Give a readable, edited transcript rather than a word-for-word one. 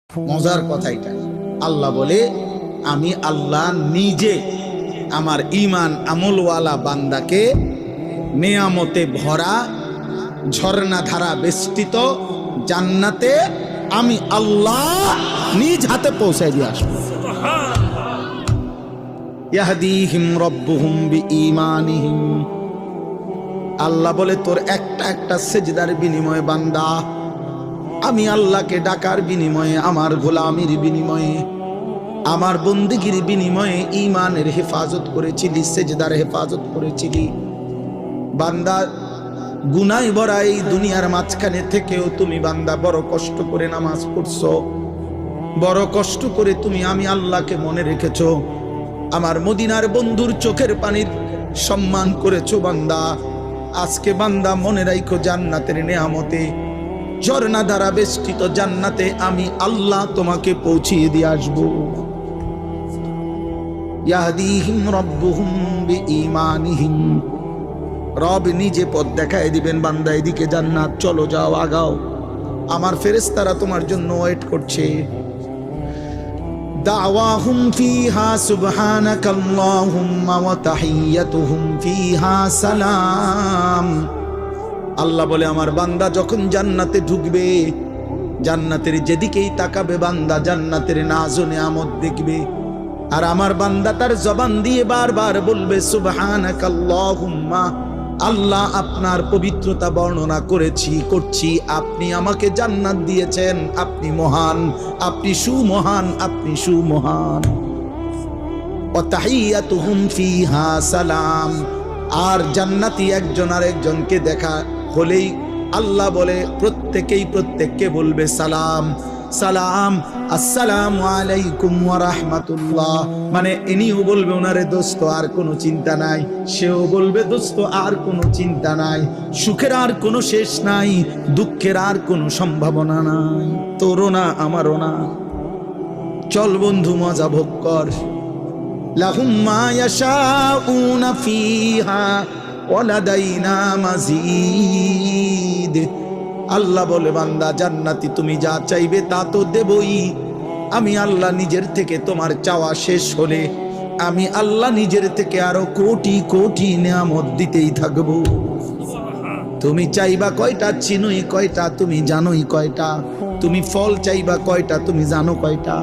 মজার কথা এটা। আল্লাহ বলে, আমি আল্লাহ নিজে আমার ঈমান আমলওয়ালা বান্দাকে নেয়ামতে ভরা ঝর্ণা ধারা বেষ্টিত জান্নাতে আমি আল্লাহ নিজ হাতে পৌঁছায় দিয়ে আসবো। ইয়াহদিহিম রব্বুহুম বিঈমানিহিম। আল্লাহ বলে, তোর একটা একটা সেজদার বিনিময়ে বান্দা, আমি আল্লাহকে ডাকার বিনিময়ে, আমার গোলামির বিনিময়ে, আমার বন্দিগির বিনিময়ে ঈমানের হেফাজত করেছিলি, সেজদার হেফাজত করেছিলি। বান্দা গুনায় ভরা এই দুনিয়ার মাঝখানে থেকেও তুমি বান্দা বড় কষ্ট করে নামাজ পড়ছো, বড় কষ্ট করে তুমি আমি আল্লাহকে মনে রেখেছো, আমার মদিনার বন্ধুর চোখের পানির সম্মান করেছো। বান্দা আজকে বান্দা মনে রাখো, জান্নাতের নেয়ামতে ঝর্ণা দ্বারা বেষ্টিত জান্নাতে আমি আল্লাহ তোমাকে পৌঁছিয়ে দিয়ে আসবো। ইয়াহদিহিম রব্বুহুম বিঈমানিহিম। রব নিজে পথ দেখায় দিবেন, বান্দা এদিকে জান্নাত, চলো যাও, আগাও, আমার ফেরেশতারা তোমার জন্য ওয়েট করছে। দাওয়াহুম ফিহা সুবহানাকাল্লাহুম্মা ওয়া তাহিয়াতুহুম ফিহা সালাম। আল্লাহ বলে, আমার বান্দা যখন জান্নাতে ঢুকবে, জান্নাতের যেদিকেই তাকাবে বান্দা জান্নাতের নাজ ও নিয়ামত দেখবে। আর আমার বান্দা তার জবান দিয়ে বারবার বলবে সুবহানাকাল্লাহুম্মা, আল্লাহ আপনার পবিত্রতা বর্ণনা করছি, আপনি আমাকে জান্নাত দিয়েছেন, আপনি মহান, আপনি সুমহান, আপনি সুমহান। ওয়া তাহিয়াতুহুম ফিহা সালাম। আর জান্নাতি একজন আরেকজনকে দেখা হলেই আল্লাহ বলে প্রত্যেককে বলবে সালাম সালাম, আসসালামু আলাইকুম ওয়া রাহমাতুল্লাহ। মানে ইনিও বলবে ওনারে দোস্ত আর কোনো চিন্তা নাই, সেও বলবে দোস্ত আর কোনো চিন্তা নাই, সুখের আর কোনো শেষ নাই, দুঃখের আর কোনো সম্ভাবনা নাই, তোরও না আমারও না। চল বন্ধু মজা ভোগ কর। লাহুম মা ইয়াশাউনা ফিহা ওয়া লাদাইনা মাজিদ। আল্লাহ বলে, বান্দা জান্নাতি তুমি যা চাইবে তা তো দেবই। আমি আল্লাহ নিজের থেকে তোমার চাওয়া শেষ হলে আমি আল্লাহ নিজের থেকে আরো কোটি কোটি নিয়ামত দিতেই থাকবো। তুমি চাইবা কয়টা, চিনোই কয়টা, তুমি জানোই কয়টা, তুমি ফল চাইবা কয়টা, তুমি জানো কয়টা।